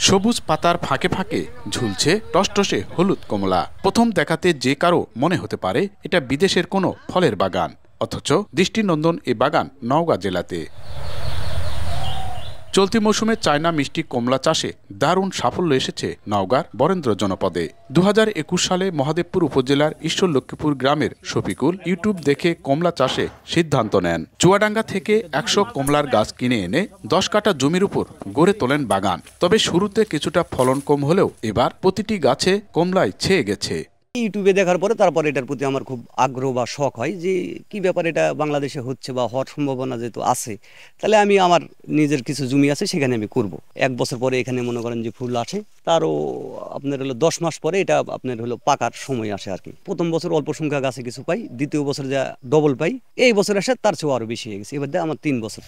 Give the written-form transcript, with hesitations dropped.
সবুজ পাতার ফাঁকে ফাঁকে ঝুলছে টসটসে হলুদ কমলা। প্রথম দেখাতে যে কারো মনে হতে পারে এটা বিদেশের কোনো ফলের বাগান, অথচ দৃষ্টিনন্দন এ বাগান নওগাঁ জেলাতে। চলতি মৌসুমে চায়না মিষ্টি কমলা চাষে দারুণ সাফল্য এসেছে নওগাঁর বরেন্দ্র জনপদে। 2021 সালে মহাদেবপুর উপজেলার ঈশ্বরলক্ষ্মীপুর গ্রামের শফিকুল ইউটিউব দেখে কমলা চাষে সিদ্ধান্ত নেন। চুয়াডাঙ্গা থেকে 100 কমলার গাছ কিনে এনে 10 কাঠা জমির উপর গড়ে তোলেন বাগান। তবে শুরুতে কিছুটা ফলন কম হলেও এবার প্রতিটি গাছে কমলায় ছেয়ে গেছে। ইউটিউবে দেখার পরে তারপর এটার প্রতি আমার খুব আগ্রহ বা শখ হয় যে কি ব্যাপার, এটা বাংলাদেশে হচ্ছে বা হওয়ার সম্ভাবনা যেহেতু আছে, তাহলে আমি আমার নিজের কিছু জমি আছে সেখানে আমি করব। 1 বছর পরে এখানে মনে করেন যে ফুল আসে, তারও আপনার হলো 10 মাস পরে এটা আপনার হলো পাকার সময় আসে আর কি। প্রথম বছর অল্প সংখ্যা গাছে কিছু পাই, দ্বিতীয় বছর যা ডবল পাই, এই বছর আসে তার চেয়েও আরো বেশি হয়ে গেছে। এবার আমার 3 বছর।